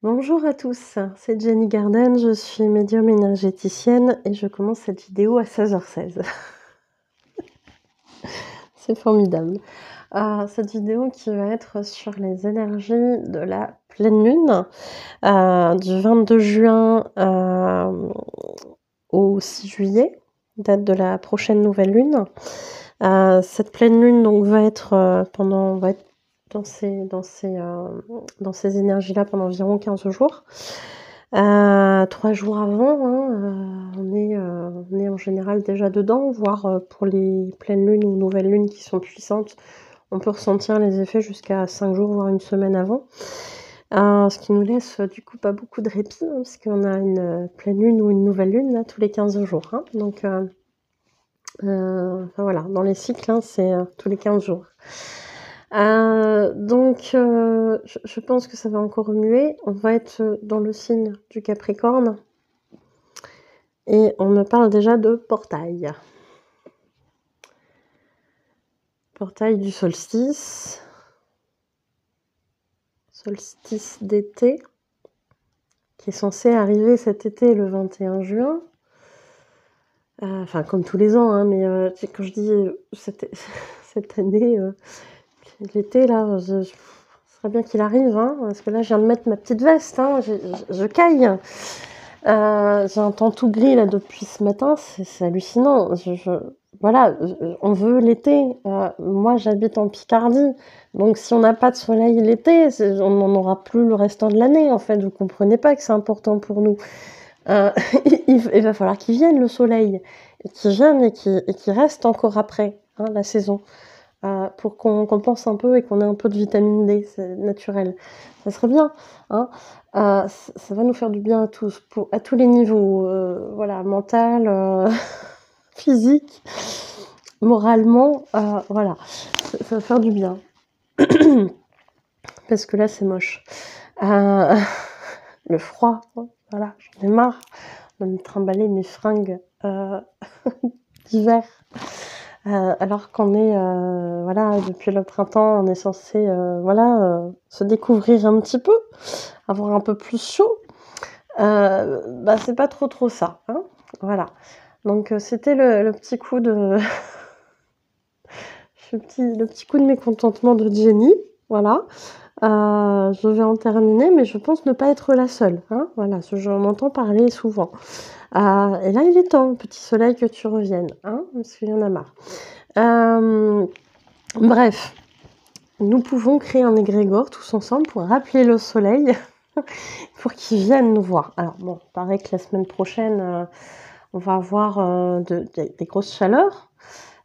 Bonjour à tous, c'est Jenny Garden, je suis médium énergéticienne et je commence cette vidéo à 16h16. C'est formidable. Cette vidéo qui va être sur les énergies de la pleine lune, du 22 juin au 6 juillet, date de la prochaine nouvelle lune. Cette pleine lune donc va être dans ces énergies-là pendant environ 15 jours. 3 jours avant, hein, on est en général déjà dedans, voire, pour les pleines lunes ou nouvelles lunes qui sont puissantes, on peut ressentir les effets jusqu'à 5 jours, voire une semaine avant. Ce qui nous laisse, du coup, pas beaucoup de répit, hein, parce qu'on a une pleine lune ou une nouvelle lune, là, tous les 15 jours, hein. Donc enfin voilà, dans les cycles, hein, c'est, tous les 15 jours. Je pense que ça va encore remuer. On va être dans le signe du Capricorne et on me parle déjà de portail. Portail du solstice d'été, qui est censé arriver cet été le 21 juin. Enfin, comme tous les ans, hein, mais quand je dis cette année, l'été, là, ce serait bien qu'il arrive, hein, parce que là, je viens de mettre ma petite veste, hein, je caille. J'ai un temps tout gris, là, depuis ce matin, c'est hallucinant. Voilà, on veut l'été. Moi, j'habite en Picardie, donc si on n'a pas de soleil l'été, on n'en aura plus le restant de l'année, en fait. Vous comprenez pas que c'est important pour nous. Il va falloir qu'il vienne, le soleil, et qu'il vienne et qu'il reste encore après, hein, la saison. Pour qu'on compense un peu et qu'on ait un peu de vitamine D, c'est naturel. Ça serait bien, hein. Ça va nous faire du bien à tous, à tous les niveaux, voilà, mental, physique, moralement, voilà, ça va faire du bien. Parce que là, c'est moche. Le froid, voilà, j'en ai marre de me trimballer mes fringues d'hiver. Alors qu'on est, voilà, depuis le printemps, on est censé, se découvrir un petit peu, avoir un peu plus chaud. C'est pas trop ça, hein, voilà. Donc c'était le petit coup de le petit coup de mécontentement de Jenny, voilà. Je vais en terminer, mais je pense ne pas être la seule, hein, voilà, j'en entends parler souvent. Et là, il est temps, petit soleil, que tu reviennes, hein, parce qu'il y en a marre. Bref, nous pouvons créer un égrégore tous ensemble pour rappeler le soleil, pour qu'il vienne nous voir. Alors bon, il paraît que la semaine prochaine, on va avoir des grosses chaleurs.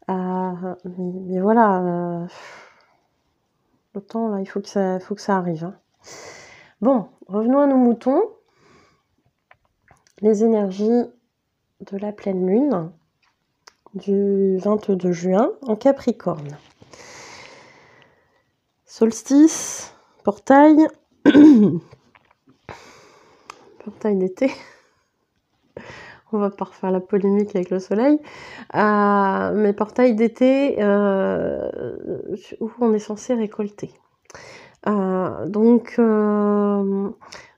Mais voilà, le temps, là, il faut que ça arrive, hein. Bon, revenons à nos moutons. Les énergies de la pleine lune du 22 juin en Capricorne. Solstice, portail, portail d'été. On va pas refaire la polémique avec le soleil. Mais portail d'été où on est censé récolter.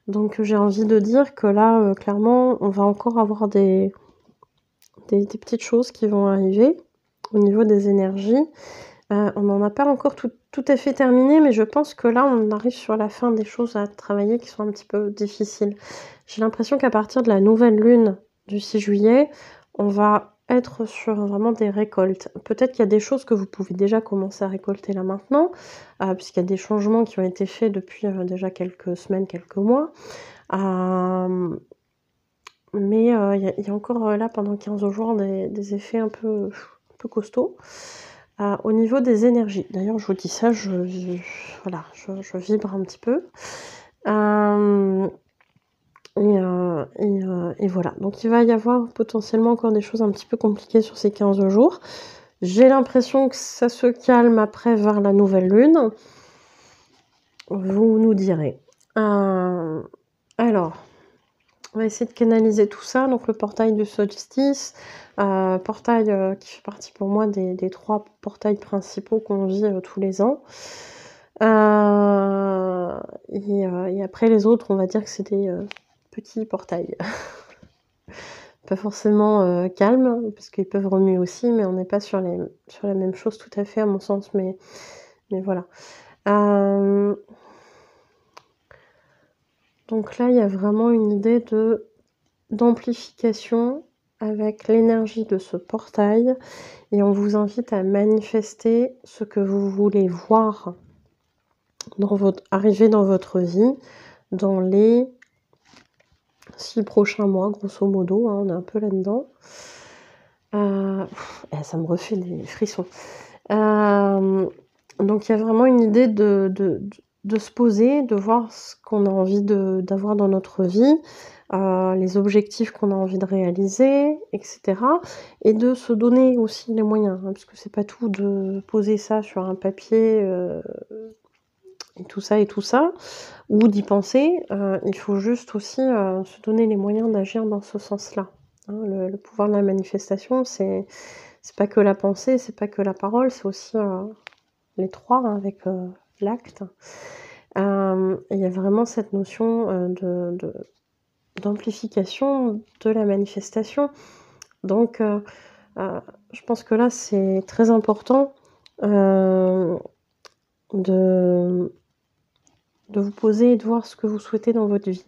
Donc j'ai envie de dire que là, clairement, on va encore avoir des petites choses qui vont arriver au niveau des énergies. On n'en a pas encore tout à fait terminé, mais je pense que là, on arrive sur la fin des choses à travailler qui sont un petit peu difficiles. J'ai l'impression qu'à partir de la nouvelle lune du 6 juillet, on va être sur vraiment des récoltes. Peut-être qu'il y a des choses que vous pouvez déjà commencer à récolter là maintenant, puisqu'il y a des changements qui ont été faits depuis déjà quelques semaines, quelques mois. Mais il y a encore là pendant 15 jours des effets un peu costauds. Au niveau des énergies, d'ailleurs je vous dis ça, je vibre un petit peu. Et voilà, donc il va y avoir potentiellement encore des choses un petit peu compliquées sur ces 15 jours. J'ai l'impression que ça se calme après vers la nouvelle lune. Vous nous direz. Alors, on va essayer de canaliser tout ça. Donc le portail du solstice, portail qui fait partie pour moi des 3 portails principaux qu'on vit tous les ans. et après les autres, on va dire que c'est des, petits portails. Pas forcément, calmes, parce qu'ils peuvent remuer aussi, mais on n'est pas sur la même chose tout à fait à mon sens, mais voilà. Donc là, il y a vraiment une idée d'amplification avec l'énergie de ce portail et on vous invite à manifester ce que vous voulez voir arriver dans votre vie dans les 6 prochains mois, grosso modo, hein, on est un peu là-dedans. Ça me refait des frissons. Donc il y a vraiment une idée de se poser, de voir ce qu'on a envie d'avoir dans notre vie, les objectifs qu'on a envie de réaliser, etc. Et de se donner aussi les moyens, hein, parce que c'est pas tout de poser ça sur un papier, et tout ça, ou d'y penser. Il faut juste aussi se donner les moyens d'agir dans ce sens-là. Hein, le pouvoir de la manifestation, c'est pas que la pensée, c'est pas que la parole, c'est aussi les trois, hein, avec l'acte. Il y a vraiment cette notion d'amplification de la manifestation. Donc, je pense que là, c'est très important de vous poser et de voir ce que vous souhaitez dans votre vie.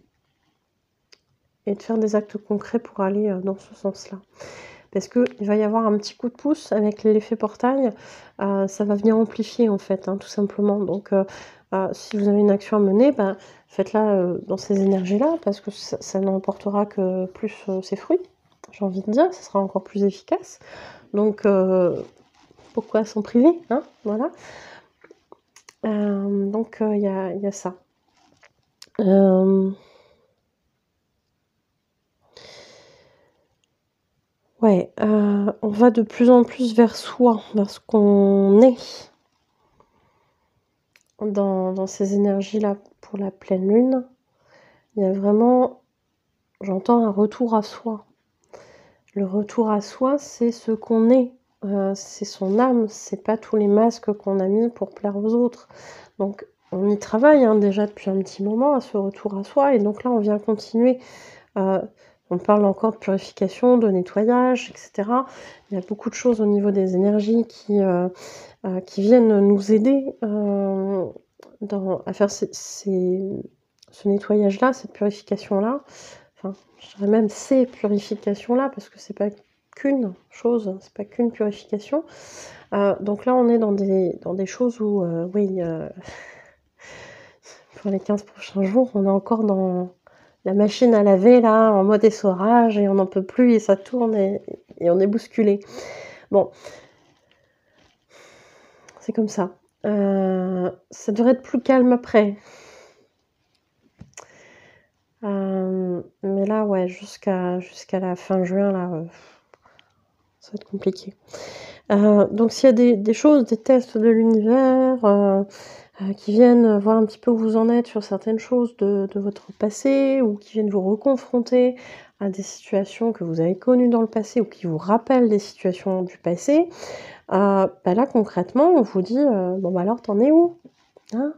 Et de faire des actes concrets pour aller dans ce sens-là. Parce qu'il va y avoir un petit coup de pouce avec l'effet portail, ça va venir amplifier en fait, hein, tout simplement. Donc si vous avez une action à mener, faites-la dans ces énergies-là, parce que ça n'emportera que plus ses fruits, j'ai envie de dire, ça sera encore plus efficace. Donc pourquoi s'en priver, hein, voilà. Donc il y a ça. Ouais, on va de plus en plus vers soi, vers ce qu'on est dans ces énergies-là pour la pleine lune. Il y a vraiment, j'entends un retour à soi. Le retour à soi, c'est ce qu'on est, c'est son âme, c'est pas tous les masques qu'on a mis pour plaire aux autres. Donc on y travaille, hein, déjà depuis un petit moment à ce retour à soi et donc là on vient continuer. On parle encore de purification, de nettoyage, etc. Il y a beaucoup de choses au niveau des énergies qui viennent nous aider à faire ce nettoyage-là, cette purification-là. Enfin, je dirais même ces purifications-là, parce que c'est pas qu'une chose, c'est pas qu'une purification. Donc là, on est dans des choses où, oui, pour les 15 prochains jours, on est encore dans la machine à laver, là, en mode essorage, et on n'en peut plus, et ça tourne, et on est bousculé. Bon. C'est comme ça. Ça devrait être plus calme après. Mais là, ouais, jusqu'à la fin juin, là, ça va être compliqué. Donc s'il y a des choses, des tests de l'univers, qui viennent voir un petit peu où vous en êtes sur certaines choses de votre passé, ou qui viennent vous reconfronter à des situations que vous avez connues dans le passé, ou qui vous rappellent des situations du passé, là concrètement, on vous dit, bon alors t'en es où? Hein?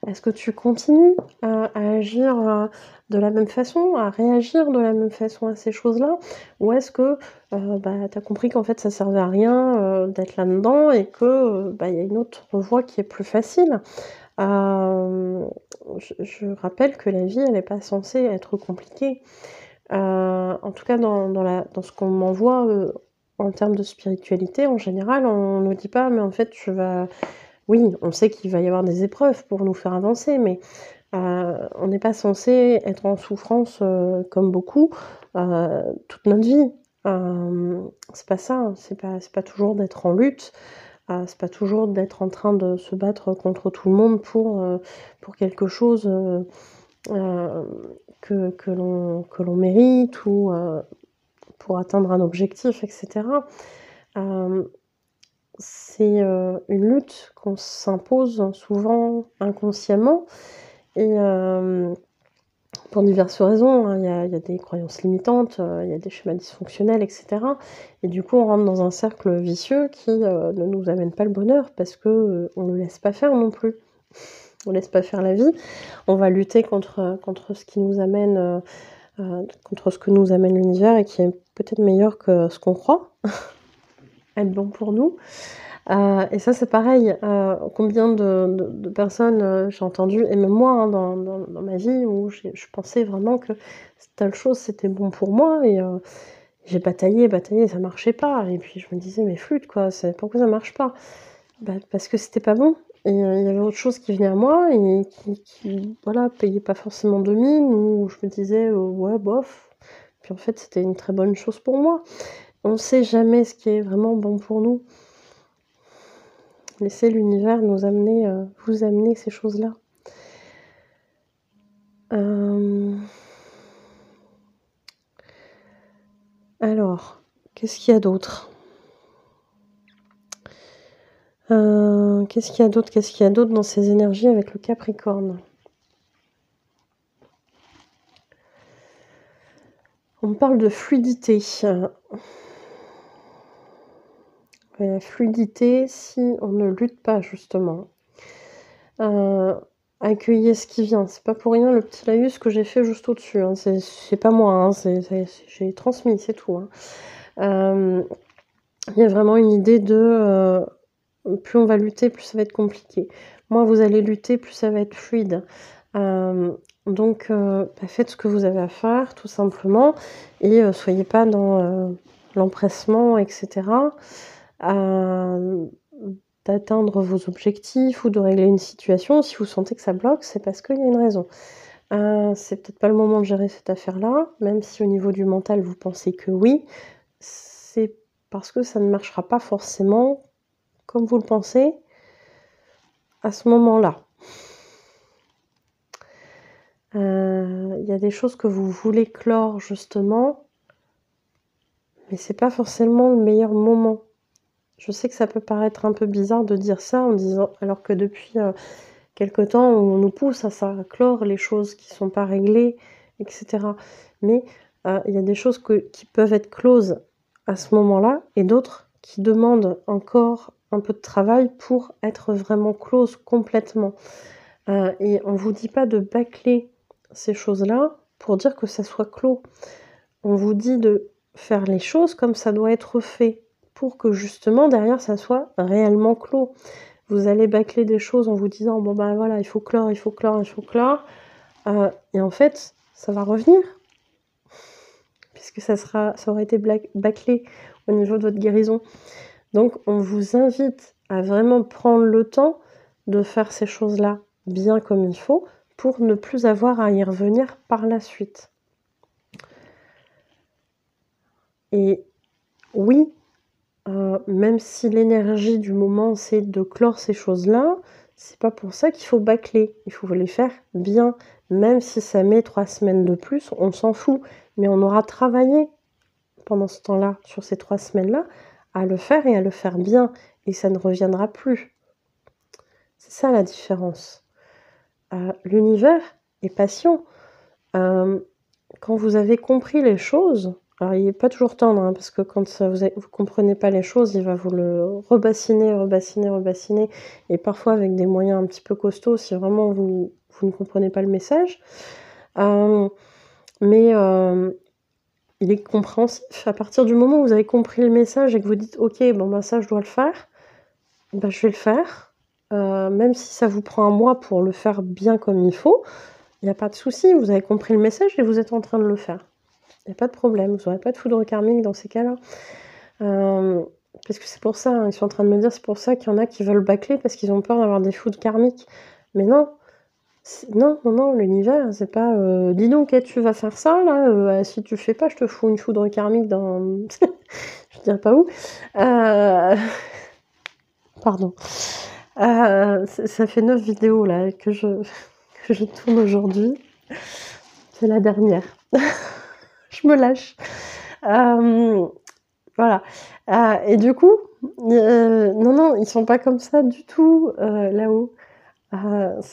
Est-ce que tu continues à agir de la même façon, à réagir de la même façon à ces choses-là? Ou est-ce que tu as compris qu'en fait ça servait à rien d'être là-dedans et que il y a une autre voie qui est plus facile? Je rappelle que la vie, elle n'est pas censée être compliquée. En tout cas dans ce qu'on m'envoie en termes de spiritualité, en général, on nous dit pas: «Mais en fait tu vas». Oui, on sait qu'il va y avoir des épreuves pour nous faire avancer, mais on n'est pas censé être en souffrance, comme beaucoup, toute notre vie. C'est pas ça, hein, c'est pas toujours d'être en lutte, c'est pas toujours d'être en train de se battre contre tout le monde pour quelque chose, que l'on mérite ou pour atteindre un objectif, et cetera. C'est une lutte qu'on s'impose souvent inconsciemment et pour diverses raisons, hein. Il y a des croyances limitantes, il y a des schémas dysfonctionnels, et cetera, et du coup, on rentre dans un cercle vicieux qui ne nous amène pas le bonheur parce que on le laisse pas faire non plus. on laisse pas faire la vie. On va lutter contre ce qui nous amène, contre ce que nous amène l'univers et qui est peut-être meilleur que ce qu'on croit être bon pour nous. Et ça, c'est pareil, combien de personnes, j'ai entendu et même moi, hein, dans ma vie où je pensais vraiment que telle chose, c'était bon pour moi et j'ai bataillé, ça marchait pas et puis je me disais: «Mais flûte quoi, pourquoi ça marche pas?» Bah, parce que c'était pas bon et il y avait autre chose qui venait à moi et qui voilà, payait pas forcément de mine ou je me disais: «Ouais, bof». Puis en fait, c'était une très bonne chose pour moi. On sait jamais ce qui est vraiment bon pour nous. Laissez l'univers nous amener, vous amener ces choses-là. Alors, qu'est-ce qu'il y a d'autre? Qu'est-ce qu'il y a d'autre? Qu'est-ce qu'il y a d'autre dans ces énergies avec le Capricorne? On me parle de fluidité. Fluidité si on ne lutte pas justement. Accueillez ce qui vient. C'est pas pour rien le petit laïus que j'ai fait juste au-dessus, hein. C'est pas moi, hein, j'ai transmis, c'est tout, hein. Il y a vraiment une idée de, plus on va lutter, plus ça va être compliqué. Moins vous allez lutter, plus ça va être fluide. Donc bah, faites ce que vous avez à faire tout simplement et soyez pas dans, l'empressement et cetera. D'atteindre vos objectifs ou de régler une situation. Si vous sentez que ça bloque, c'est parce qu'il y a une raison. C'est peut-être pas le moment de gérer cette affaire-là, même si au niveau du mental, vous pensez que oui. C'est parce que ça ne marchera pas forcément comme vous le pensez à ce moment-là. Il y a des choses que vous voulez clore justement, mais c'est pas forcément le meilleur moment. Je sais que ça peut paraître un peu bizarre de dire ça en disant alors que depuis, quelque temps, on nous pousse à ça, à clore les choses qui sont pas réglées et cetera. Mais, il y a des choses qui peuvent être closes à ce moment-là et d'autres qui demandent encore un peu de travail pour être vraiment closes complètement. Et on vous dit pas de bâcler ces choses-là pour dire que ça soit clos. On vous dit de faire les choses comme ça doit être fait pour que justement derrière ça soit réellement clos. Vous allez bâcler des choses en vous disant: «Bon, bah, voilà, il faut clore, il faut clore, il faut clore», et en fait, ça va revenir puisque ça aura été bâclé au niveau de votre guérison. Donc on vous invite à vraiment prendre le temps de faire ces choses-là bien comme il faut pour ne plus avoir à y revenir par la suite. Et oui, même si l'énergie du moment, c'est de clore ces choses-là, c'est pas pour ça qu'il faut bâcler. Il faut les faire bien. Même si ça met 3 semaines de plus, on s'en fout. Mais on aura travaillé pendant ce temps-là, sur ces 3 semaines-là, à le faire et à le faire bien. Et ça ne reviendra plus. C'est ça la différence. L'univers est patient. Quand vous avez compris les choses, alors il est pas toujours tendre, hein, parce que quand vous comprenez pas les choses, il va vous le rebassiner et parfois avec des moyens un petit peu costauds si vraiment vous ne comprenez pas le message. Mais il est compréhensif. À partir du moment où vous avez compris le message et que vous dites: «OK, bon, bah, ça je dois le faire, bah, je vais le faire». Même si ça vous prend un mois pour le faire bien comme il faut, il y a pas de souci, vous avez compris le message et vous êtes en train de le faire. Il y a pas de problème, vous aurez pas de foudre karmique dans ces cas-là. Parce que c'est pour ça, hein, ils sont en train de me dire, c'est pour ça qu'il y en a qui veulent bâcler parce qu'ils ont peur d'avoir des foudres karmiques. Mais non, non, l'univers, c'est pas, «Dis donc, tu vas faire ça là, si tu fais pas, je te fous une foudre karmique dans» je dirais pas où. Pardon. Ça fait 9 vidéos là que je tourne aujourd'hui. C'est la dernière. Je me lâche. Voilà. Et du coup, non, ils sont pas comme ça du tout, là-haut.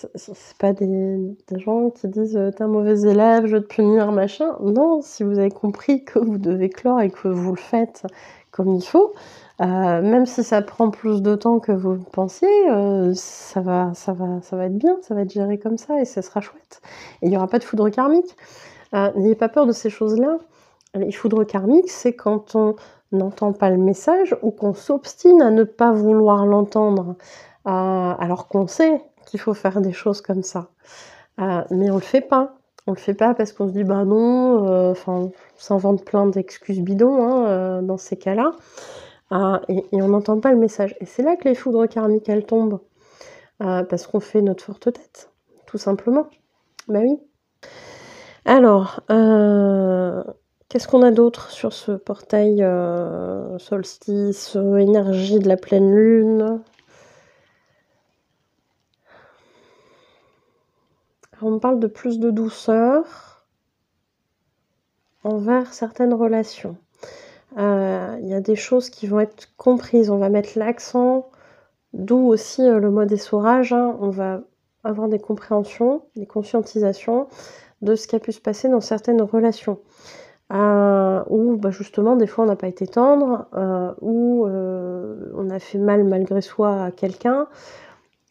C'est pas des gens qui disent, «Tu es un mauvais élève, je vais te punir, machin». Non, si vous avez compris que vous devez clore et que vous le faites comme il faut, Même si ça prend plus de temps que vous le pensiez, ça va être bien, ça va être géré comme ça et ce sera chouette. Et il y aura pas de foudre karmique. N'ayez pas peur de ces choses-là. Les foudres karmiques, c'est quand on n'entend pas le message ou qu'on s'obstine à ne pas vouloir l'entendre, alors qu'on sait qu'il faut faire des choses comme ça. Mais on le fait pas. On le fait pas parce qu'on se dit: «Bah non», enfin, on s'invente plein d'excuses bidons, hein, dans ces cas-là. Et on n'entend pas le message. Et c'est là que les foudres karmiques, elles tombent. Parce qu'on fait notre forte tête, tout simplement. Bah oui. Alors, qu'est-ce qu'on a d'autre sur ce portail, solstice, énergie de la pleine lune? Alors, on me parle de plus de douceur envers certaines relations. Il y a des choses qui vont être comprises. On va mettre l'accent, d'où aussi le mot essorage, hein. On va avoir des compréhensions, des conscientisations de ce qui a pu se passer dans certaines relations. Où bah, justement, des fois, on n'a pas été tendre, ou on a fait mal malgré soi à quelqu'un,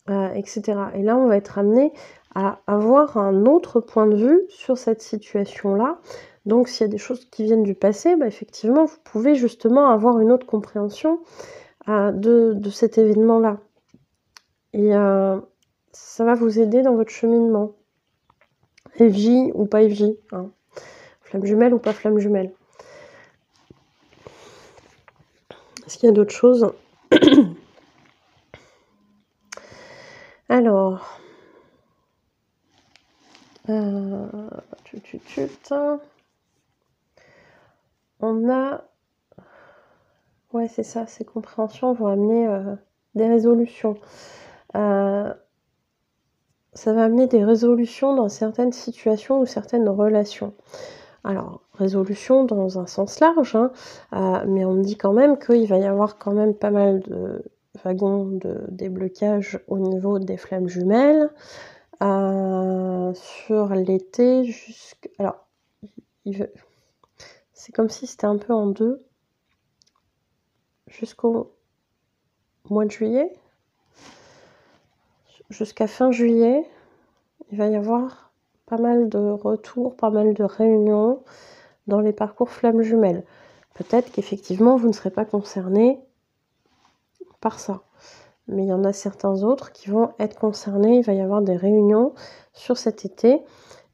etc. Et là, on va être amené à avoir un autre point de vue sur cette situation-là. Donc, s'il y a des choses qui viennent du passé, bah, effectivement, vous pouvez justement avoir une autre compréhension de cet événement-là. Et ça va vous aider dans votre cheminement. FJ ou pas FJ, hein. Flamme jumelle ou pas flamme jumelle. Est-ce qu'il y a d'autres choses? Alors, on a, ouais, c'est ça, ces compréhensions vont amener des résolutions. Ça va amener des résolutions dans certaines situations ou certaines relations. Alors, résolution dans un sens large, hein, mais on me dit quand même qu'il va y avoir quand même pas mal de wagons de déblocage au niveau des flammes jumelles. Sur l'été alors, c'est comme si c'était un peu en deux. Jusqu'au mois de juillet, jusqu'à fin juillet, il va y avoir pas mal de retours, pas mal de réunions dans les parcours flammes jumelles. Peut-être qu'effectivement, vous ne serez pas concernés par ça. Mais il y en a certains autres qui vont être concernés. Il va y avoir des réunions sur cet été.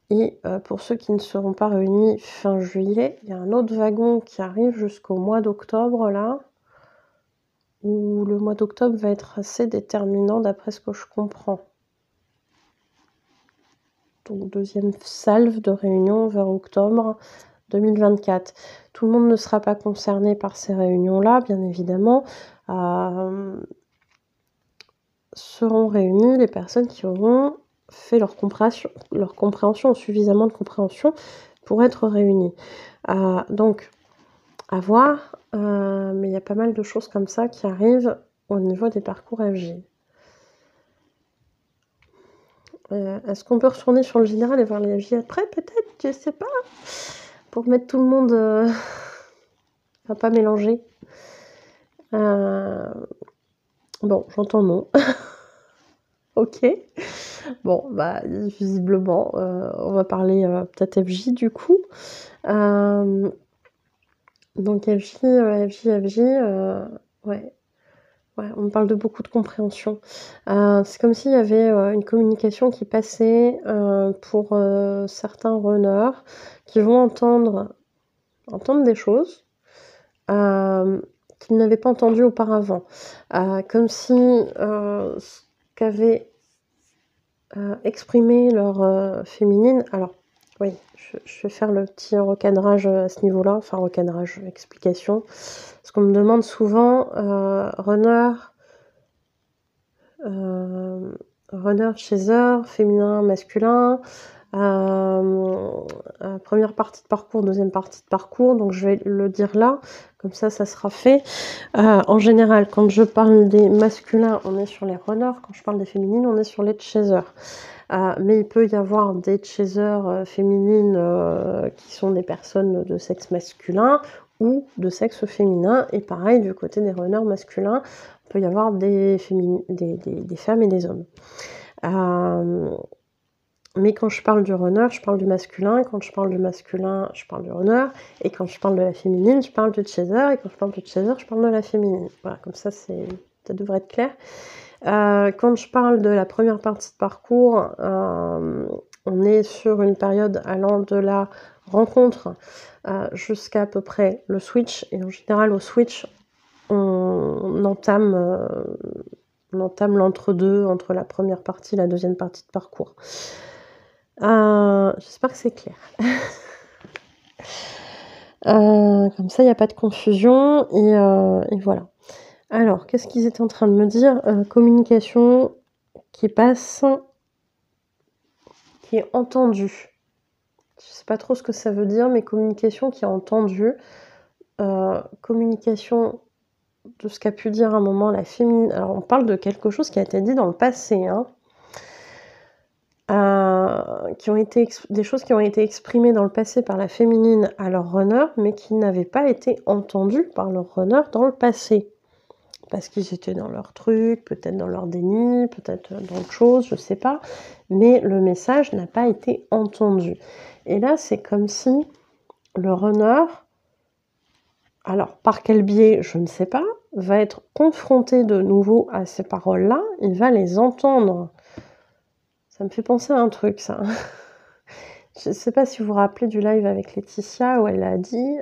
Et pour ceux qui ne seront pas réunis fin juillet, il y a un autre wagon qui arrive jusqu'au mois d'octobre, là, où le mois d'octobre va être assez déterminant d'après ce que je comprends. Donc deuxième salve de réunion vers octobre 2024. Tout le monde ne sera pas concerné par ces réunions-là, bien évidemment. Seront réunies les personnes qui auront fait leur compréhension, ou suffisamment de compréhension pour être réunies. Donc, à voir, mais il y a pas mal de choses comme ça qui arrivent au niveau des parcours FJ. Est-ce qu'on peut retourner sur le général et voir les FJ après, peut-être? Je sais pas. Pour mettre tout le monde... Enfin, pas mélanger. Bon, j'entends non. Ok. Bon, bah, visiblement, on va parler peut-être FJ du coup. Donc FJ, ouais. Ouais, on me parle de beaucoup de compréhension. C'est comme s'il y avait une communication qui passait pour certains runners qui vont entendre des choses qu'ils n'avaient pas entendues auparavant. Comme si ce qu'avait exprimé leur féminine... Alors, oui, je vais faire le petit recadrage à ce niveau-là, enfin recadrage, explication. Parce qu'on me demande souvent, runner, chaser, féminin, masculin, première partie de parcours, deuxième partie de parcours, donc je vais le dire là, comme ça sera fait. En général, quand je parle des masculins, on est sur les runners, quand je parle des féminines, on est sur les chasers. Mais il peut y avoir des chasers féminines qui sont des personnes de sexe masculin, ou de sexe féminin. Et pareil, du côté des runners masculins, il peut y avoir des femmes et des hommes. Mais quand je parle du runner, je parle du masculin. Quand je parle du masculin, je parle du runner. Et quand je parle de la féminine, je parle du chaser. Et quand je parle du chaser, je parle de la féminine. Voilà, comme ça devrait être clair. Quand je parle de la première partie de parcours, on est sur une période allant de la rencontre jusqu'à peu près le switch. Et en général, au switch, on entame l'entre-deux, entre la première partie et la deuxième partie de parcours. J'espère que c'est clair. Comme ça, il n'y a pas de confusion. Et voilà. Alors, qu'est-ce qu'ils étaient en train de me dire? Communication qui passe, qui est entendue. Je sais pas trop ce que ça veut dire, mais communication qui est entendue. Communication de ce qu'a pu dire à un moment la féminine. Alors, on parle de quelque chose qui a été dit dans le passé, hein. Des choses qui ont été exprimées dans le passé par la féminine à leur runner, mais qui n'avaient pas été entendues par leur runner dans le passé. Parce qu'ils étaient dans leur truc, peut-être dans leur déni, peut-être dans autre chose, je sais pas. Mais le message n'a pas été entendu. Et là, c'est comme si le runner, alors par quel biais, je ne sais pas, va être confronté de nouveau à ces paroles-là, il va les entendre. Ça me fait penser à un truc, ça. Je ne sais pas si vous vous rappelez du live avec Laetitia où elle a dit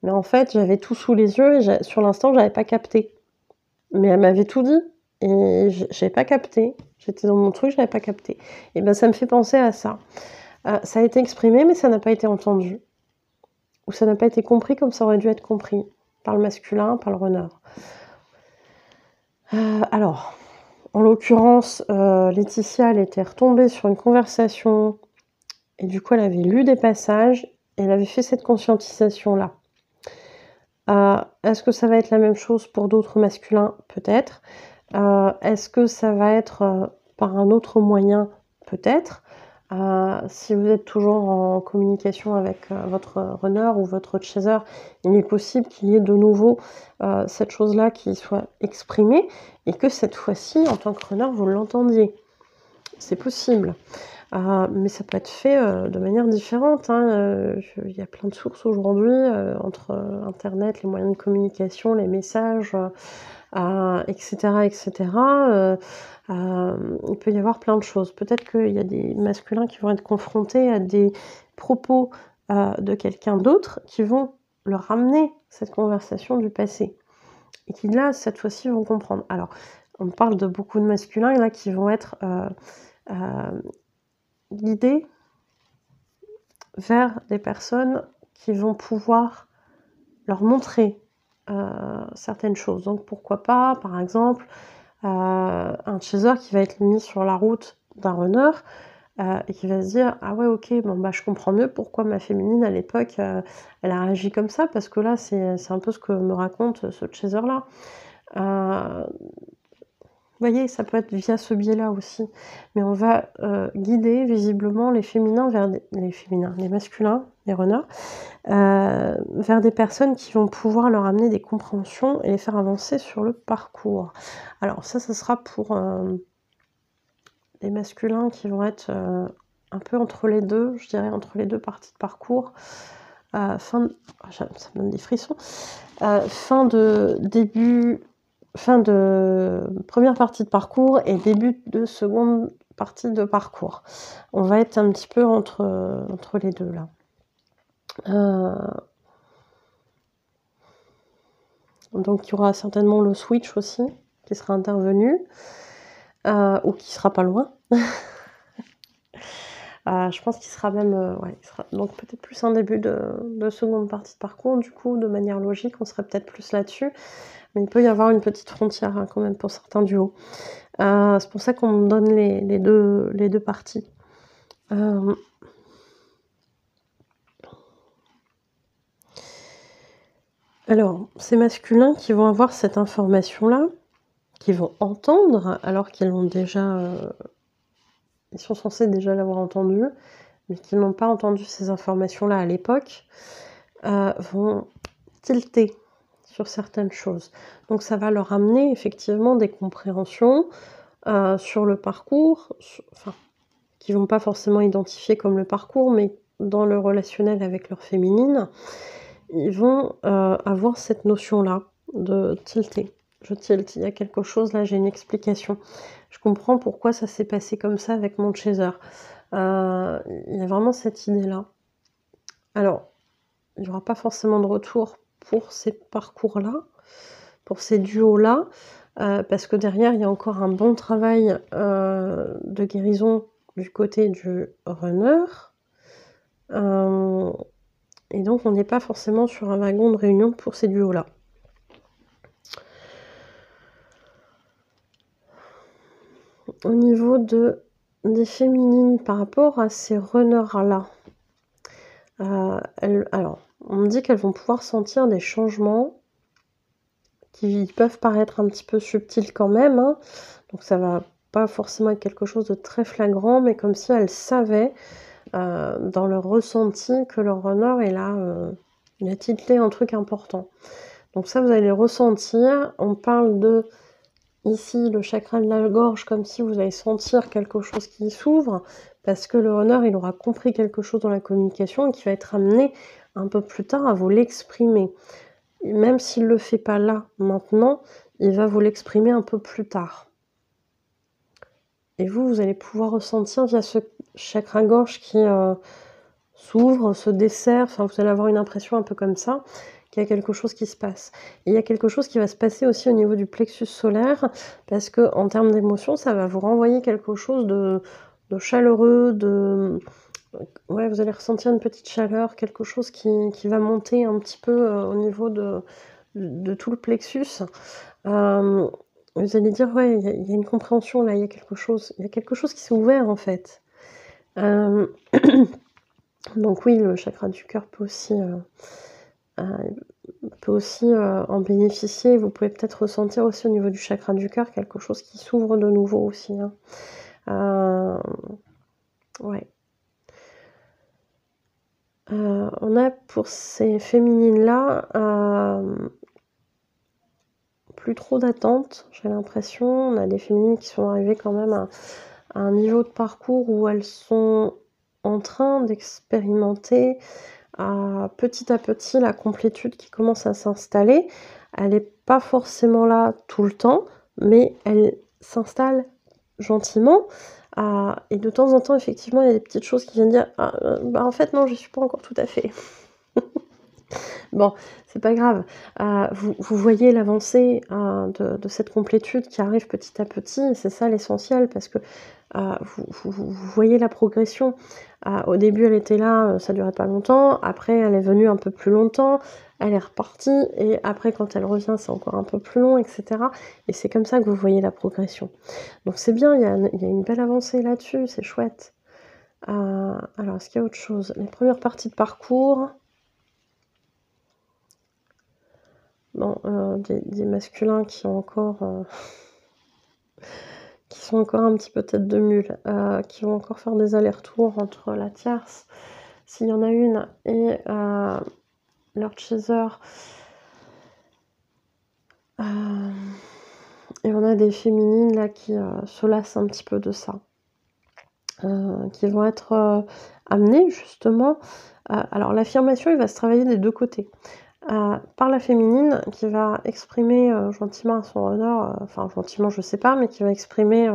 mais en fait j'avais tout sous les yeux et sur l'instant j'avais pas capté. Mais elle m'avait tout dit et j'avais pas capté. J'étais dans mon truc, j'avais pas capté. Et ben ça me fait penser à ça. Ça a été exprimé mais ça n'a pas été entendu. Ou ça n'a pas été compris comme ça aurait dû être compris par le masculin, par le runner. Alors, en l'occurrence, Laetitia, elle était retombée sur une conversation et du coup, elle avait lu des passages et elle avait fait cette conscientisation-là. Est-ce que ça va être la même chose pour d'autres masculins? Peut-être. Est-ce que ça va être par un autre moyen? Peut-être. Si vous êtes toujours en communication avec votre runner ou votre chaser, il est possible qu'il y ait de nouveau cette chose-là qui soit exprimée et que cette fois-ci, en tant que runner, vous l'entendiez. C'est possible. Mais ça peut être fait de manière différente, hein. Il y a plein de sources aujourd'hui entre internet, les moyens de communication, les messages, etc., etc. Il peut y avoir plein de choses. Peut-être qu'il y a des masculins qui vont être confrontés à des propos de quelqu'un d'autre qui vont leur ramener cette conversation du passé. Et qui là, cette fois-ci, vont comprendre. Alors, on parle de beaucoup de masculins là qui vont être guidés vers des personnes qui vont pouvoir leur montrer certaines choses. Donc pourquoi pas, par exemple, un chaser qui va être mis sur la route d'un runner et qui va se dire « Ah ouais, ok, bon bah je comprends mieux pourquoi ma féminine à l'époque, elle a réagi comme ça, parce que là, c'est un peu ce que me raconte ce chaser-là. » Vous voyez, ça peut être via ce biais-là aussi. Mais on va guider visiblement les féminins vers les masculins, les runners, vers des personnes qui vont pouvoir leur amener des compréhensions et les faire avancer sur le parcours. Alors ça sera pour les masculins qui vont être un peu entre les deux, je dirais entre les deux parties de parcours. Ça me donne des frissons. Fin de première partie de parcours et début de seconde partie de parcours. On va être un petit peu entre les deux là. Donc il y aura certainement le switch aussi qui sera intervenu ou qui sera pas loin. Je pense qu'il sera même il sera donc peut-être plus un début de seconde partie de parcours, du coup de manière logique on serait peut-être plus là-dessus. Mais il peut y avoir une petite frontière hein, quand même pour certains duos. C'est pour ça qu'on donne les deux parties. Alors, ces masculins qui vont avoir cette information-là, qui vont entendre, alors qu'ils l'ont déjà... ils sont censés déjà l'avoir entendu, mais qui n'ont pas entendu ces informations-là à l'époque, vont tilter sur certaines choses. Donc ça va leur amener effectivement des compréhensions sur le parcours, enfin, qui vont pas forcément identifier comme le parcours, mais dans le relationnel avec leur féminine, ils vont avoir cette notion-là de tilter. Je tilte, il y a quelque chose là, j'ai une explication. Je comprends pourquoi ça s'est passé comme ça avec mon chaser. Il y a vraiment cette idée-là. Alors, il n'y aura pas forcément de retour pour ces parcours-là, pour ces duos-là, parce que derrière, il y a encore un bon travail de guérison du côté du runner. Et donc, on n'est pas forcément sur un wagon de réunion pour ces duos-là. Au niveau des féminines par rapport à ces runners-là, alors, on me dit qu'elles vont pouvoir sentir des changements qui peuvent paraître un petit peu subtils quand même, hein. Donc ça va pas forcément être quelque chose de très flagrant, mais comme si elles savaient dans leur ressenti que leur runner est là, il a tilté un truc important. Donc ça, vous allez le ressentir. On parle de, ici, le chakra de la gorge, comme si vous allez sentir quelque chose qui s'ouvre, parce que le runner, il aura compris quelque chose dans la communication et qui va être amené un peu plus tard à vous l'exprimer. Même s'il ne le fait pas là, maintenant, il va vous l'exprimer un peu plus tard. Et vous allez pouvoir ressentir via ce chakra gorge qui s'ouvre, se desserre, enfin vous allez avoir une impression un peu comme ça, qu'il y a quelque chose qui se passe. Et il y a quelque chose qui va se passer aussi au niveau du plexus solaire, parce que en termes d'émotion, ça va vous renvoyer quelque chose de chaleureux, ouais, vous allez ressentir une petite chaleur, quelque chose qui va monter un petit peu au niveau de tout le plexus. Vous allez dire, ouais, il y a une compréhension là, il y a quelque chose qui s'est ouvert en fait. Donc oui, le chakra du cœur peut aussi en bénéficier. Vous pouvez peut-être ressentir aussi au niveau du chakra du cœur quelque chose qui s'ouvre de nouveau aussi, hein. Ouais. On a pour ces féminines-là plus trop d'attente, j'ai l'impression. On a des féminines qui sont arrivées quand même à un niveau de parcours où elles sont en train d'expérimenter petit à petit la complétude qui commence à s'installer. Elle n'est pas forcément là tout le temps, mais elle s'installe gentiment. Et de temps en temps, effectivement, il y a des petites choses qui viennent dire en fait, non, je suis pas encore tout à fait. Bon, c'est pas grave. Vous voyez l'avancée de cette complétude qui arrive petit à petit, et c'est ça l'essentiel, parce que vous voyez la progression. Au début, elle était là, ça durait pas longtemps. Après, elle est venue un peu plus longtemps. Elle est repartie. Et après, quand elle revient, c'est encore un peu plus long, etc. Et c'est comme ça que vous voyez la progression. Donc c'est bien, il y a une belle avancée là-dessus, c'est chouette. Alors, est-ce qu'il y a autre chose? Les premières parties de parcours. Bon, des masculins qui ont encore... qui sont encore un petit peu tête de mule, qui vont encore faire des allers-retours entre la tierce, s'il y en a une, et leur chaser. Et on a des féminines là qui se lassent un petit peu de ça, qui vont être amenées justement. Alors l'affirmation, il va se travailler des deux côtés. Par la féminine qui va exprimer gentiment à son honneur, enfin gentiment je sais pas, mais qui va exprimer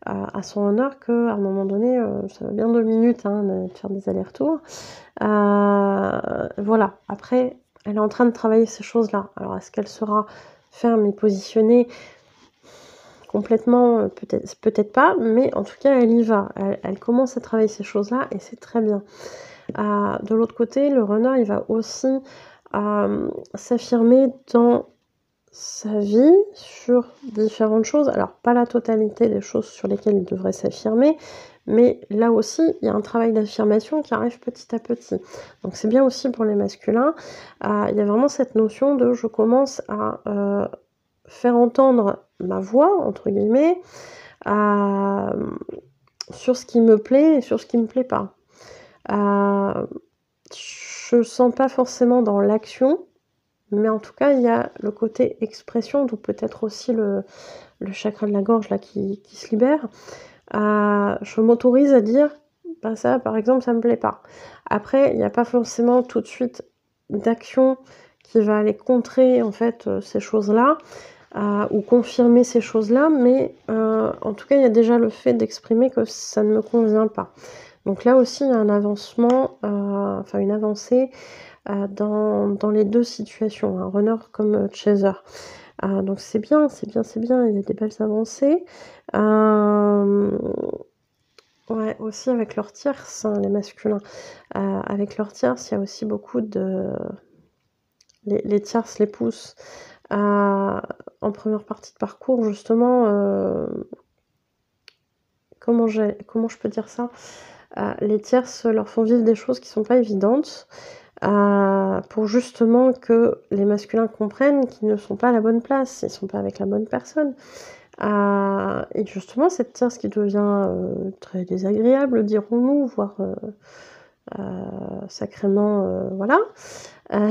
à son honneur qu'à un moment donné, ça va bien 2 minutes de faire des allers-retours. Voilà, après elle est en train de travailler ces choses-là. Alors est-ce qu'elle sera ferme et positionnée complètement? Peut-être pas, mais en tout cas elle y va. Elle commence à travailler ces choses-là et c'est très bien. De l'autre côté, le runner, il va aussi s'affirmer dans sa vie sur différentes choses. Alors, pas la totalité des choses sur lesquelles il devrait s'affirmer, mais là aussi, il y a un travail d'affirmation qui arrive petit à petit. Donc, c'est bien aussi pour les masculins. Il y a vraiment cette notion de je commence à faire entendre ma voix, entre guillemets, sur ce qui me plaît et sur ce qui me plaît pas. je sens pas forcément dans l'action, mais en tout cas, il y a le côté expression, donc peut-être aussi le chakra de la gorge là qui se libère. Je m'autorise à dire: «Bah, ça, par exemple, ça me plaît pas». Après, il y a pas forcément tout de suite d'action qui va aller contrer, en fait, ces choses-là, ou confirmer ces choses-là, mais en tout cas, il y a déjà le fait d'exprimer que ça ne me convient pas. Donc là aussi, il y a un avancement, enfin une avancée, dans les 2 situations, hein, runner comme chaser. Donc c'est bien, c'est bien, c'est bien, il y a des belles avancées. Ouais, aussi avec leur tierce, hein, les masculins. Avec leur tierce, il y a aussi beaucoup de les tierces les poussent en première partie de parcours justement, comment je peux dire ça? Les tierces leur font vivre des choses qui sont pas évidentes, pour justement que les masculins comprennent qu'ils ne sont pas à la bonne place, ils sont pas avec la bonne personne. Et justement cette tierce qui devient, très désagréable dirons-nous, voire, sacrément, voilà, heu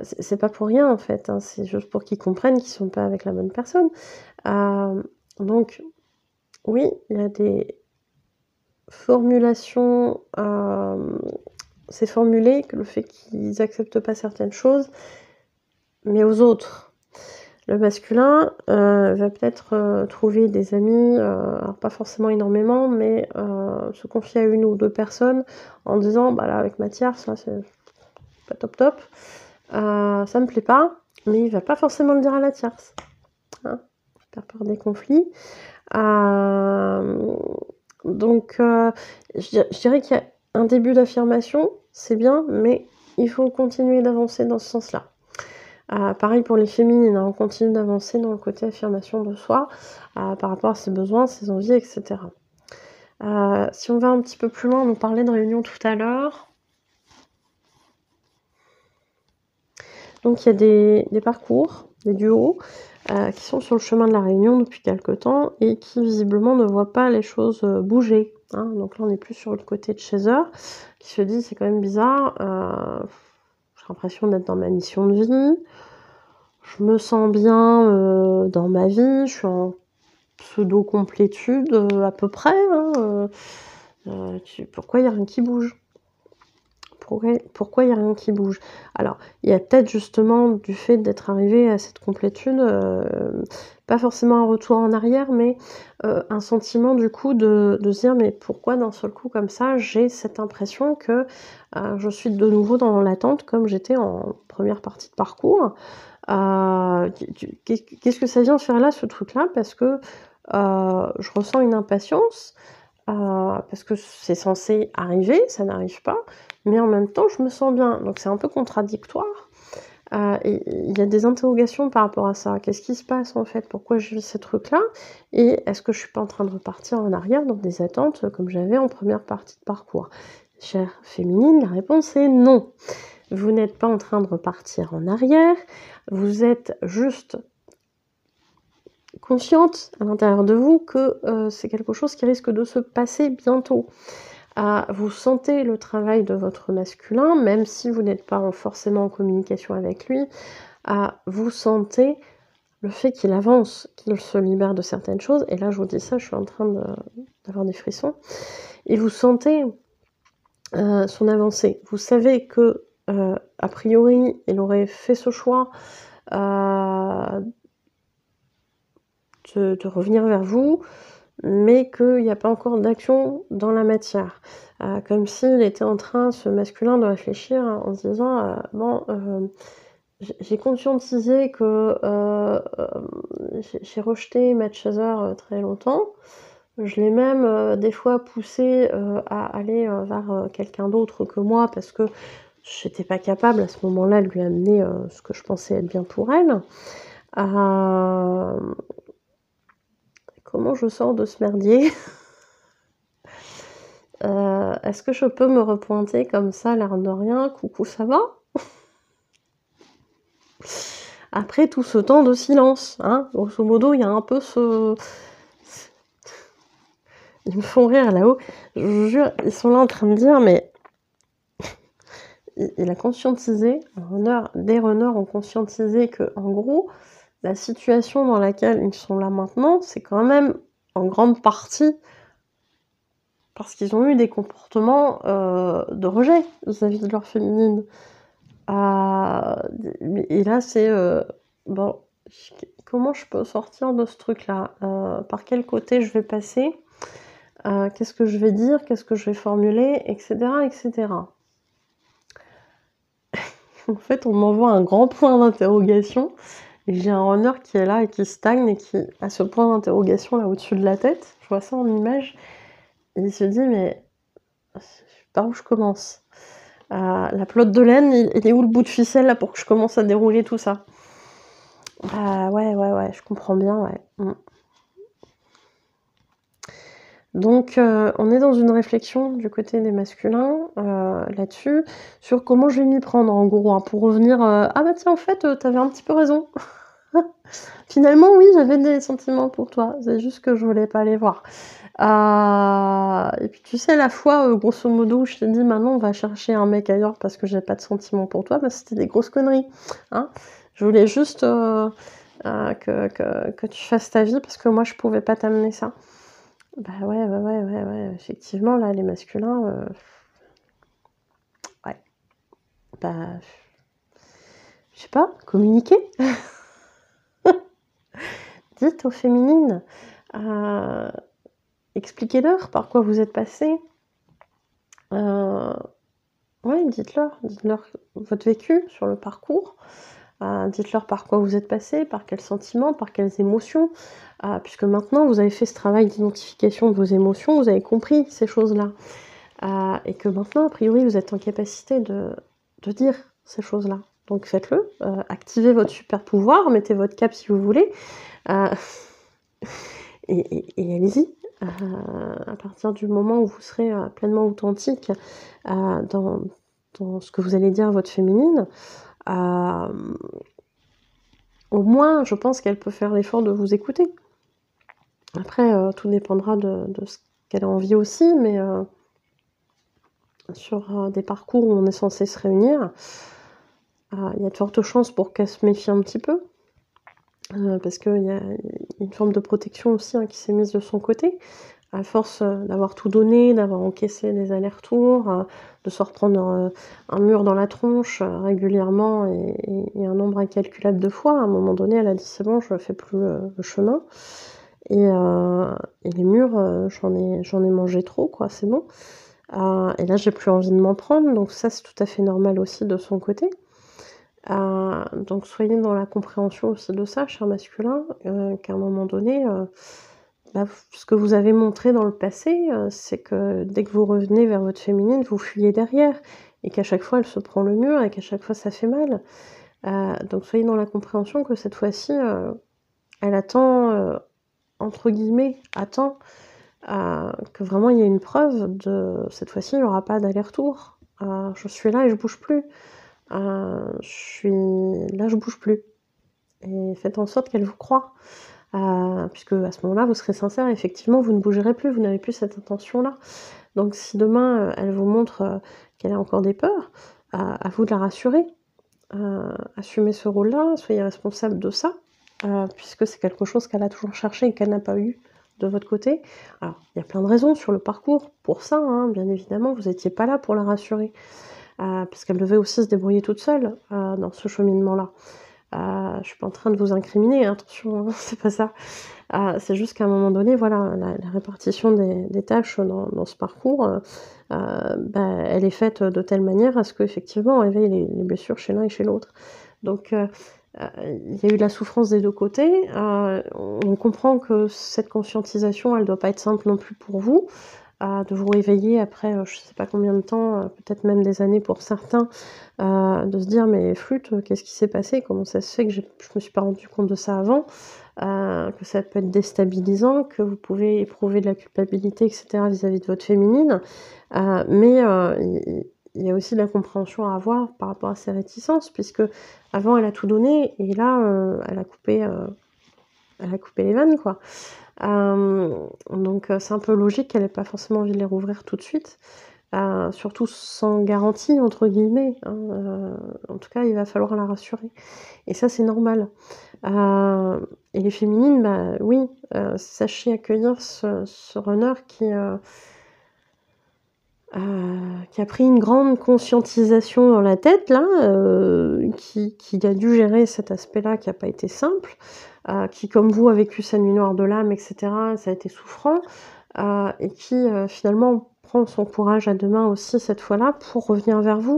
c'est pas pour rien en fait, hein, c'est juste pour qu'ils comprennent qu'ils sont pas avec la bonne personne. Donc oui, il y a des formulations, c'est formulé que le fait qu'ils acceptent pas certaines choses, mais aux autres. Le masculin, va peut-être, trouver des amis, alors pas forcément énormément, mais se confier à 1 ou 2 personnes en disant: «Bah là avec ma tierce là, c'est pas top top, ça me plaît pas», mais il va pas forcément le dire à la tierce, hein, par peur des conflits. Donc je dirais qu'il y a un début d'affirmation, c'est bien, mais il faut continuer d'avancer dans ce sens-là. Pareil pour les féminines, hein, on continue d'avancer dans le côté affirmation de soi, par rapport à ses besoins, ses envies et cetera. Si on va un petit peu plus loin, on parlait de réunion tout à l'heure. Donc il y a des parcours, des duos, qui sont sur le chemin de la réunion depuis quelque temps et qui visiblement ne voient pas les choses, bouger, hein. Donc là, on est plus sur le côté de chaser, qui se dit: «C'est quand même bizarre, j'ai l'impression d'être dans ma mission de vie, je me sens bien, dans ma vie, je suis en pseudo-complétude, à peu près, hein, pourquoi il y a rien qui bouge?» Pourquoi il y a rien qui bouge? Alors, il y a peut-être justement du fait d'être arrivé à cette complétude, pas forcément un retour en arrière, mais un sentiment du coup de se dire: «Mais pourquoi d'un seul coup comme ça, j'ai cette impression que, je suis de nouveau dans l'attente comme j'étais en première partie de parcours?» Qu'est-ce que ça vient faire là, ce truc-là? Parce que, je ressens une impatience, parce que c'est censé arriver, ça n'arrive pas, mais en même temps, je me sens bien. Donc c'est un peu contradictoire, et il y a des interrogations par rapport à ça. Qu'est-ce qui se passe, en fait? Pourquoi je vis ces trucs-là? Et est-ce que je suis pas en train de repartir en arrière dans des attentes, comme j'avais en première partie de parcours? Chère féminine, la réponse est non. Vous n'êtes pas en train de repartir en arrière, vous êtes juste consciente à l'intérieur de vous que, c'est quelque chose qui risque de se passer bientôt. Vous sentez le travail de votre masculin, même si vous n'êtes pas forcément en communication avec lui, vous sentez le fait qu'il avance, qu'il se libère de certaines choses et là je vous dis ça, je suis en train d'avoir des frissons et vous sentez, son avancée. Vous savez que, a priori, il aurait fait ce choix, de revenir vers vous, mais qu'il y a pas encore d'action dans la matière. Comme s'il était en train, ce masculin, de réfléchir en se disant, «Bon, j'ai conscientisé que, j'ai rejeté Matt Chaser, très longtemps. Je l'ai même, des fois poussé, à aller, vers, quelqu'un d'autre que moi parce que j'étais pas capable à ce moment-là de lui amener, ce que je pensais être bien pour elle. Hem, comment je sors de ce merdier? Est-ce que je peux me repointer comme ça, l'air de rien: «Coucou, ça va?» Après tout ce temps de silence, hein? Grosso modo, il y a un peu ce ils me font rire là-haut. Je vous jure, ils sont là en train de dire: «Mais il a conscientisé, des runners ont conscientisé que, en gros, la situation dans laquelle ils sont là maintenant, c'est quand même en grande partie parce qu'ils ont eu des comportements de rejet vis-à-vis de leur féminine. Et là, c'est bon, comment je peux sortir de ce truc-là? Par quel côté je vais passer? Qu'est-ce que je vais dire? Qu'est-ce que je vais formuler? Etc. etc. En fait, on m'envoie un grand point d'interrogation. Et j'ai un runner qui est là et qui stagne et qui a ce point d'interrogation là au-dessus de la tête. Je vois ça en image. Et il se dit, mais par où je commence? La pelote de laine, il est où le bout de ficelle là pour que je commence à dérouler tout ça? Ouais, je comprends bien, ouais. Donc, on est dans une réflexion du côté des masculins là-dessus, sur comment je vais m'y prendre en gros, hein, pour revenir. Ah bah tiens, en fait, t'avais un petit peu raison. Finalement, oui, j'avais des sentiments pour toi, c'est juste que je voulais pas les voir. Et puis tu sais, la fois, grosso modo, où je t'ai dit maintenant on va chercher un mec ailleurs parce que j'ai pas de sentiments pour toi, bah c'était des grosses conneries. Hein, je voulais juste que tu fasses ta vie parce que moi je pouvais pas t'amener ça. Bah ouais, effectivement, là, les masculins, ouais, bah, je sais pas, communiquer. Dites aux féminines, expliquez-leur par quoi vous êtes passées. Ouais, dites-leur votre vécu sur le parcours. Dites-leur par quoi vous êtes passé, par quels sentiments, par quelles émotions, puisque maintenant vous avez fait ce travail d'identification de vos émotions, vous avez compris ces choses-là. Et que maintenant, a priori, vous êtes en capacité de dire ces choses-là. Donc faites-le, activez votre super pouvoir, mettez votre cap si vous voulez, et allez-y. À partir du moment où vous serez pleinement authentique dans ce que vous allez dire à votre féminine, au moins, je pense qu'elle peut faire l'effort de vous écouter. Après, tout dépendra de ce qu'elle a envie aussi, mais sur des parcours où on est censé se réunir, il y a de fortes chances pour qu'elle se méfie un petit peu, parce qu'il y a une forme de protection aussi hein, qui s'est mise de son côté. À force d'avoir tout donné, d'avoir encaissé des allers-retours, de se reprendre un mur dans la tronche régulièrement et un nombre incalculable de fois, à un moment donné, elle a dit c'est bon, je fais plus le chemin. Et les murs, j'en ai mangé trop, quoi, c'est bon. Et là, j'ai plus envie de m'en prendre, donc ça, c'est tout à fait normal aussi de son côté. Donc soyez dans la compréhension aussi de ça, cher masculin, qu'à un moment donné, ce que vous avez montré dans le passé, c'est que dès que vous revenez vers votre féminine, vous fuyez derrière et qu'à chaque fois, elle se prend le mur et qu'à chaque fois, ça fait mal. Donc soyez dans la compréhension que cette fois-ci, elle attend, entre guillemets, attend que vraiment il y ait une preuve de cette fois-ci, il n'y aura pas d'aller-retour. Je suis là et je bouge plus. Je suis là, je bouge plus. Et faites en sorte qu'elle vous croie. Puisque à ce moment-là, vous serez sincère, effectivement, vous ne bougerez plus, vous n'avez plus cette intention-là. Donc si demain, elle vous montre qu'elle a encore des peurs, à vous de la rassurer. Assumez ce rôle-là, soyez responsable de ça, puisque c'est quelque chose qu'elle a toujours cherché et qu'elle n'a pas eu de votre côté. Alors, il y a plein de raisons sur le parcours pour ça, hein, bien évidemment, vous n'étiez pas là pour la rassurer, parce qu'elle devait aussi se débrouiller toute seule dans ce cheminement-là. Je suis pas en train de vous incriminer, hein, attention, hein, c'est pas ça. C'est juste qu'à un moment donné, voilà, la répartition des tâches dans ce parcours, elle est faite de telle manière à ce qu'effectivement, on réveille les blessures chez l'un et chez l'autre. Donc, il y a eu de la souffrance des deux côtés. On comprend que cette conscientisation, elle doit pas être simple non plus pour vous, de vous réveiller après, je sais pas combien de temps, peut-être même des années pour certains, de se dire: «Mais flûte, qu'est-ce qui s'est passé? Comment ça se fait que je me suis pas rendu compte de ça avant?» Que ça peut être déstabilisant, que vous pouvez éprouver de la culpabilité et cetera vis-à-vis de votre féminine. Mais il y a aussi de la compréhension à avoir par rapport à ses réticences, puisque avant elle a tout donné et là, elle a coupé les vannes, quoi. Donc c'est un peu logique qu'elle ait pas forcément envie de les rouvrir tout de suite. surtout «sans garantie» entre guillemets, hein, en tout cas, il va falloir la rassurer et ça, c'est normal. Et les féminines, bah, oui, sachez accueillir ce runner qui a pris une grande conscientisation dans la tête là, qui a dû gérer cet aspect-là qui a pas été simple, qui comme vous a vécu sa nuit noire de l'âme et cetera, ça a été souffrant, et qui, finalement prend son courage à 2 mains aussi cette fois-là pour revenir vers vous.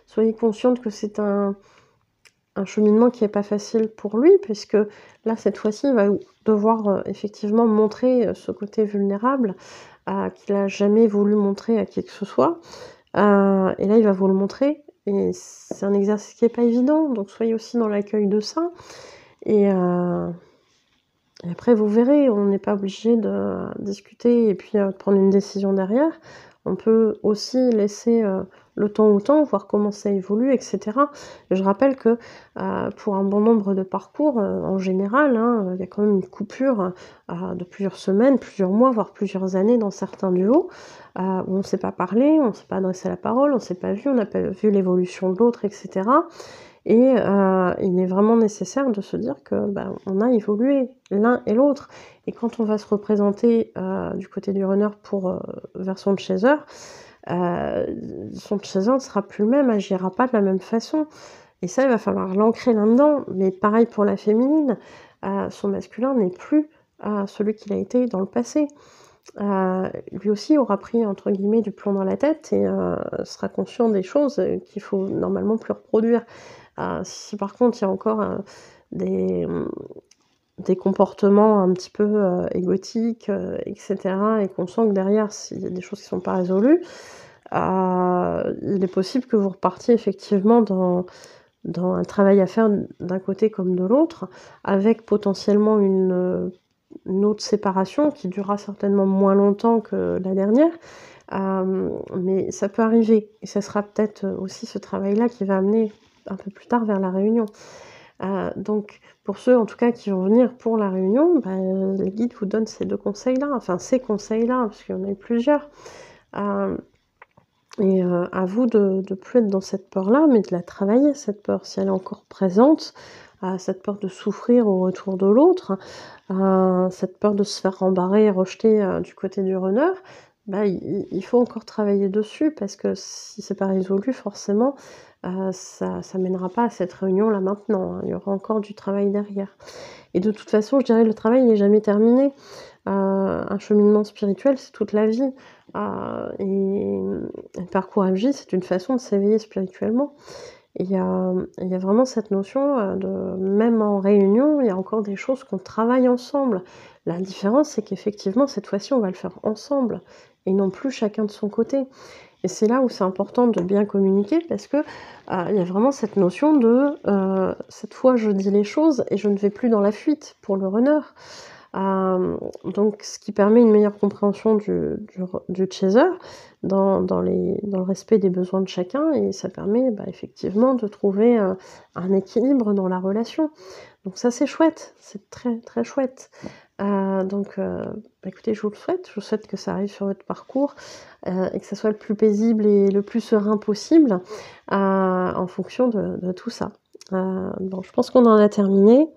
Soyez consciente que c'est un cheminement qui est pas facile pour lui puisque là, cette fois-ci, il va devoir, effectivement montrer, ce côté vulnérable, qu'il a jamais voulu montrer à qui que ce soit, et là, il va vous le montrer et c'est un exercice qui est pas évident, donc soyez aussi dans l'accueil de ça et après vous verrez, on n'est pas obligé de discuter et puis, de prendre une décision derrière. On peut aussi laisser, le temps au temps, voir comment ça évolue et cetera. Je rappelle que, pour un bon nombre de parcours, en général, hein, il y a quand même une coupure, de plusieurs semaines, plusieurs mois, voire plusieurs années dans certains duos, où on s'est pas parlé, on s'est pas adressé la parole, on s'est pas vu, on n'a pas vu l'évolution de l'autre et cetera et il est vraiment nécessaire de se dire que, bah, on a évolué l'un et l'autre et quand on va se représenter, du côté du runner pour, vers son chaser, son chaser ne sera plus le même, agira pas de la même façon et ça, il va falloir l'ancrer là-dedans. Mais pareil pour la féminine, son masculin n'est plus, celui qu'il a été dans le passé. Lui aussi aura pris entre guillemets «du plomb dans la tête» et sera conscient des choses, qu'il faut normalement plus reproduire. Si par contre il y a encore, des, des comportements un petit peu, égotiques, et cetera et qu'on sent que derrière s'il y a des choses qui sont pas résolues, il est possible que vous repartiez effectivement dans un travail à faire d'un côté comme de l'autre, avec potentiellement une autre séparation qui durera certainement moins longtemps que la dernière, mais ça peut arriver et ça sera peut-être, aussi ce travail-là qui va amener un peu plus tard vers la réunion. Donc pour ceux en tout cas qui vont venir pour la réunion, bah, les guides vous donnent ces 2 conseils-là, enfin ces conseils-là, parce qu'il y en a eu plusieurs. Hem Et à vous de plus être dans cette peur-là, mais de la travailler cette peur. Si elle est encore présente, cette peur de souffrir au retour de l'autre, cette peur de se faire rembarrer et rejeter, du côté du runner, bah, il faut encore travailler dessus parce que si c'est pas résolu forcément, ça mènera pas à cette réunion-là maintenant, hein. Il y aura encore du travail derrière et de toute façon, je dirais le travail n'est jamais terminé. Un cheminement spirituel, c'est toute la vie, et le parcours à vie, c'est une façon de s'éveiller spirituellement. Et il y a vraiment cette notion, de même en réunion, il y a encore des choses qu'on travaille ensemble. La différence, c'est qu'effectivement, cette fois-ci, on va le faire ensemble et non plus chacun de son côté. Et c'est là où c'est important de bien communiquer parce que, il y a vraiment cette notion de, cette fois, je dis les choses et je ne vais plus dans la fuite pour le runner. Donc ce qui permet une meilleure compréhension du chaser dans le respect des besoins de chacun et ça permet, bah, effectivement de trouver, un équilibre dans la relation. Donc ça, c'est chouette, c'est très, très chouette. Donc bah, écoutez, je vous souhaite que ça arrive sur votre parcours, et que ça soit le plus paisible et le plus serein possible, en fonction de tout ça. Bon, je pense qu'on en a terminé.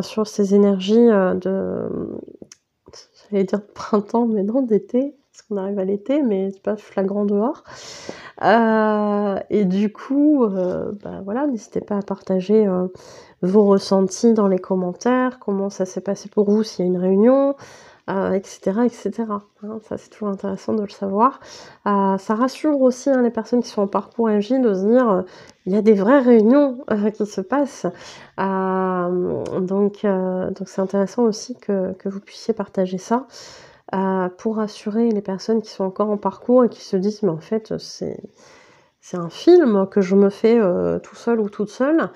Sur ces énergies, j'allais dire de printemps, mais non, d'été, parce qu'on arrive à l'été, mais c'est pas flagrant dehors. Et du coup, bah, voilà, n'hésitez pas à partager, vos ressentis dans les commentaires, comment ça s'est passé pour vous, s'il y a une réunion, et cetera et cetera, hein. Ça, c'est toujours intéressant de le savoir. Ça rassure aussi, hein, les personnes qui sont en parcours MJ de se dire, il y a des vraies réunions, qui se passent. Donc c'est intéressant aussi que vous puissiez partager ça, pour rassurer les personnes qui sont encore en parcours et qui se disent: «Mais en fait, c'est un film que je me fais, tout seul ou toute seule».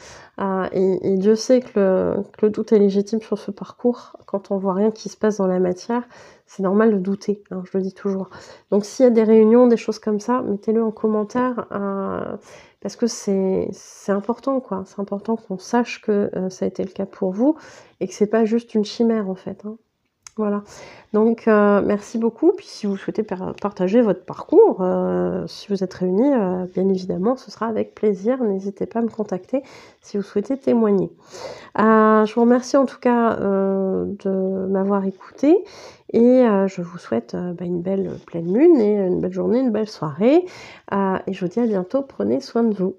Et Dieu sait que le doute est légitime sur ce parcours. Quand on voit rien qui se passe dans la matière, c'est normal de douter, hein, je le dis toujours. Donc s'il y a des réunions, des choses comme ça, mettez-le en commentaire, parce que c'est important, quoi. C'est important qu'on sache que, ça a été le cas pour vous et que c'est pas juste une chimère, en fait, hein. Voilà. Donc merci beaucoup. Puis si vous souhaitez partager votre parcours, si vous êtes réunis, bien évidemment, ce sera avec plaisir. N'hésitez pas à me contacter si vous souhaitez témoigner. Je vous remercie en tout cas, de m'avoir écoutée et je vous souhaite, une belle pleine lune et une belle journée, une belle soirée, et je vous dis à bientôt. Prenez soin de vous.